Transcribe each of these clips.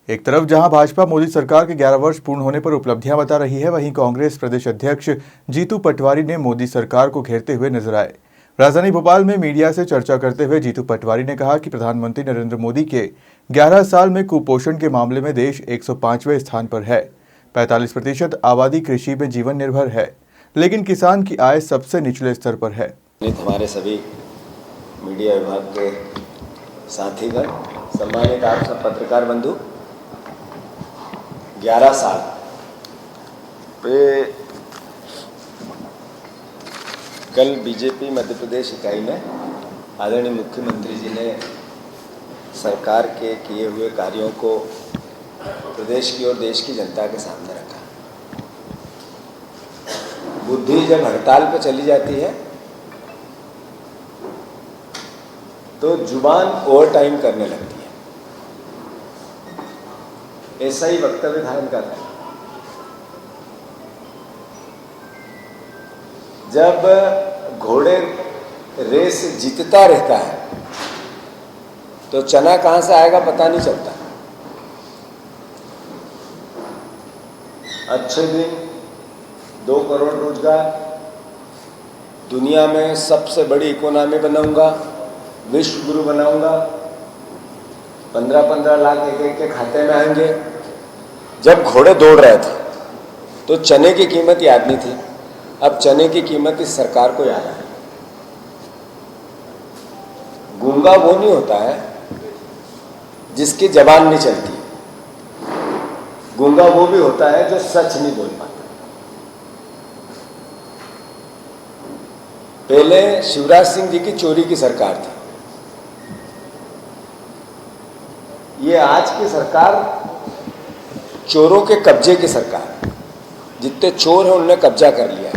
एक तरफ जहां भाजपा मोदी सरकार के 11 वर्ष पूर्ण होने पर उपलब्धियां बता रही है, वहीं कांग्रेस प्रदेश अध्यक्ष जीतू पटवारी ने मोदी सरकार को घेरते हुए नजर आए। राजधानी भोपाल में मीडिया से चर्चा करते हुए जीतू पटवारी ने कहा कि प्रधानमंत्री नरेंद्र मोदी के 11 साल में कुपोषण के मामले में देश 105वें स्थान पर है। 45% आबादी कृषि में जीवन निर्भर है, लेकिन किसान की आय सबसे निचले स्तर पर है। हमारे सभी मीडिया विभाग के साथीगण, सम्मानित आप सब पत्रकार बंधु, 11 साल पे कल बीजेपी मध्य प्रदेश इकाई में आदरणीय मुख्यमंत्री जी ने सरकार के किए हुए कार्यों को प्रदेश की और देश की जनता के सामने रखा। बुद्धि जब हड़ताल पे चली जाती है तो जुबान ओवर टाइम करने लगती है। ऐसा ही वक्तव्य था इनका। जब घोड़े रेस जीतता रहता है तो चना कहां से आएगा पता नहीं चलता। अच्छे दिन 2 करोड़ रोजगार, दुनिया में सबसे बड़ी इकोनॉमी बनाऊंगा, विश्व गुरु बनाऊंगा, 15-15 लाख एक के खाते में आएंगे। जब घोड़े दौड़ रहे थे तो चने की कीमत याद नहीं थी। अब चने की कीमत इस सरकार को याद है। गूंगा वो नहीं होता है जिसकी जबान नहीं चलती, गूंगा वो भी होता है जो सच नहीं बोल पाता। पहले शिवराज सिंह जी की चोरी की सरकार थी, ये आज की सरकार चोरों के कब्जे की सरकार। जितने चोर हैं उन्होंने कब्जा कर लिया है।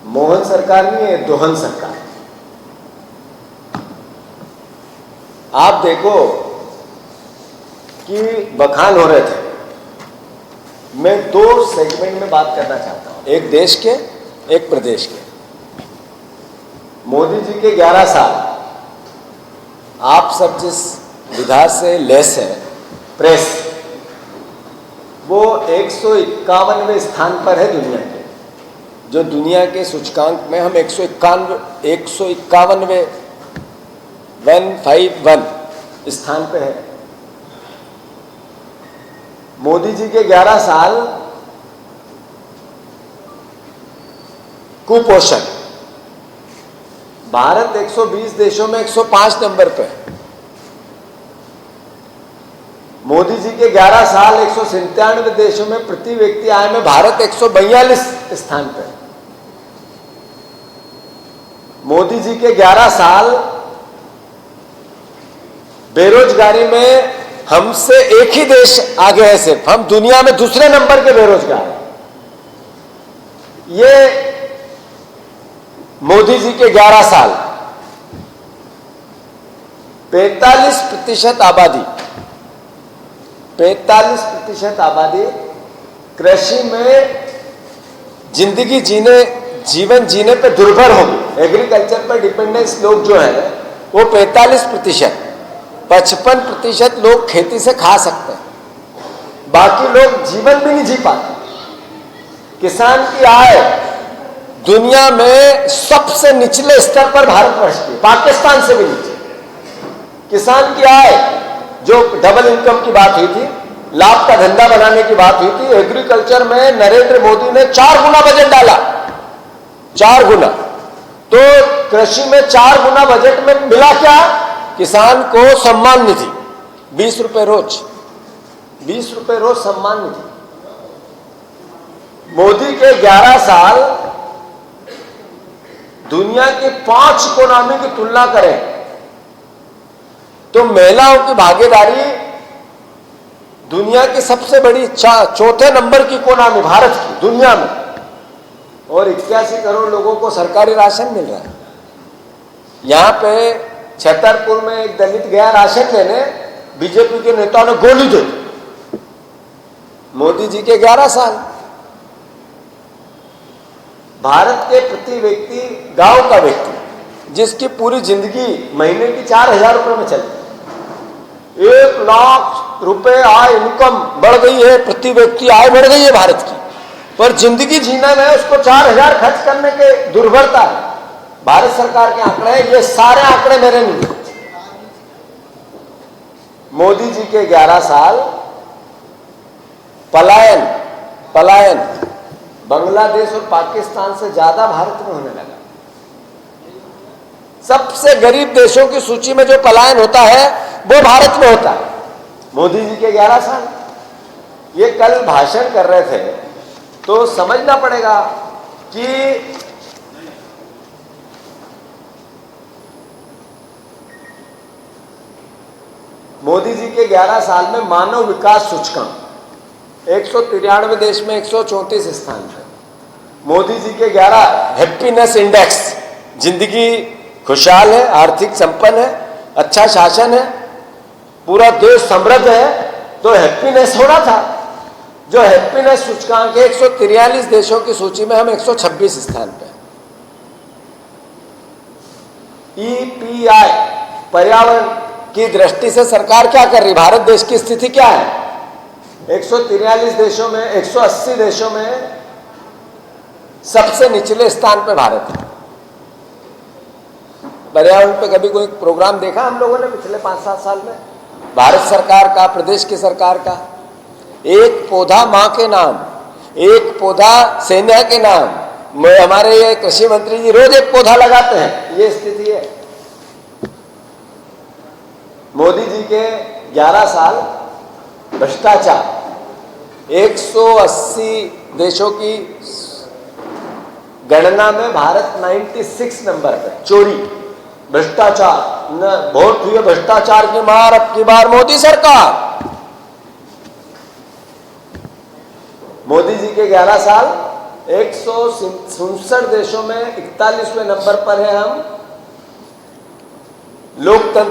मोहन सरकार नहीं है, दोहन सरकार। आप देखो कि बखान हो रहे थे। मैं 2 सेगमेंट में बात करना चाहता हूं, एक देश के, एक प्रदेश के। मोदी जी के 11 साल, आप सब जिस विधा से लेस है प्रेस, वो 151वें स्थान पर है दुनिया के। जो दुनिया के सूचकांक में हम 151वें 151 स्थान पे है। मोदी जी के 11 साल कुपोषण, भारत 120 देशों में 105 नंबर पे है। मोदी जी के 11 साल 197 देशों में प्रति व्यक्ति आय में भारत 142 स्थान पे है। मोदी जी के 11 साल बेरोजगारी में हमसे एक ही देश आगे है, सिर्फ हम दुनिया में दूसरे नंबर के बेरोजगार हैं। ये मोदी जी के 11 साल 45% आबादी 45% आबादी कृषि में जीवन जीने पे दुर्भर होगी। एग्रीकल्चर पर डिपेंडेंस लोग जो है वो 45%, 55% लोग खेती से खा सकते हैं, बाकी लोग जीवन भी नहीं जी पाते। किसान की आय दुनिया में सबसे निचले स्तर पर भारतवर्ष की, पाकिस्तान से भी नीचे। किसान की आय, जो डबल इनकम की बात हुई थी, लाभ का धंधा बनाने की बात हुई थी, एग्रीकल्चर में नरेंद्र मोदी ने 4 गुना बजट डाला, 4 गुना। तो कृषि में 4 गुना बजट में मिला क्या? किसान को सम्मान निधि 20 रुपए रोज, 20 रुपए रोज सम्मान निधि। मोदी के 11 साल दुनिया के 5 इकोनॉमी की तुलना करें तो महिलाओं की भागीदारी दुनिया की सबसे बड़ी 4थे नंबर की इकोनॉमी भारत की दुनिया में, और 81 करोड़ लोगों को सरकारी राशन मिल रहा है। यहां पे छतरपुर में एक दलित गया राशन लेने, बीजेपी के नेताओं ने गोली दे दी। मोदी जी के 11 साल भारत के प्रति व्यक्ति, गांव का व्यक्ति जिसकी पूरी जिंदगी महीने की 4,000 रुपए में चलती, 1 लाख रुपए आय इनकम बढ़ गई है, प्रति व्यक्ति आय बढ़ गई है भारत की, पर जिंदगी जीने में उसको 4,000 खर्च करने के दुर्भरता है। भारत सरकार के आंकड़े हैं, ये सारे आंकड़े मेरे नहीं। मोदी जी के 11 साल पलायन बांग्लादेश और पाकिस्तान से ज्यादा भारत में होने लगा। सबसे गरीब देशों की सूची में जो पलायन होता है वो भारत में होता है। मोदी जी के 11 साल, ये कल भाषण कर रहे थे, तो समझना पड़ेगा कि मोदी जी के 11 साल में मानव विकास सूचकांक 193 देश में 134 स्थान पे। मोदी जी के 11 हैप्पीनेस इंडेक्स, जिंदगी खुशहाल है, आर्थिक संपन्न है, अच्छा शासन है, पूरा देश समृद्ध है, तो हैप्पीनेस होना था। जो हैप्पीनेस सूचकांक है 143 देशों की सूची में हम 126 स्थान पे। EPI पर्यावरण की दृष्टि से सरकार क्या कर रही, भारत देश की स्थिति क्या है? 143 देशों में 180 देशों में सबसे निचले स्थान पे भारत है। पर्यावरण पे कभी कोई प्रोग्राम देखा हम लोगों ने पिछले 5-7 साल में? भारत सरकार का, प्रदेश की सरकार का, एक पौधा मां के नाम, एक पौधा सेना के नाम। हमारे ये कृषि मंत्री जी रोज एक पौधा लगाते हैं, ये स्थिति है। मोदी जी के 11 साल भ्रष्टाचार, 180 देशों की गणना में भारत 96 नंबर पर। चोरी, भ्रष्टाचार, वोट हुए भ्रष्टाचार की मार, अब की बार मोदी सरकार। मोदी जी के 11 साल 167 देशों में 41वें नंबर पर है हम। लोकतंत्र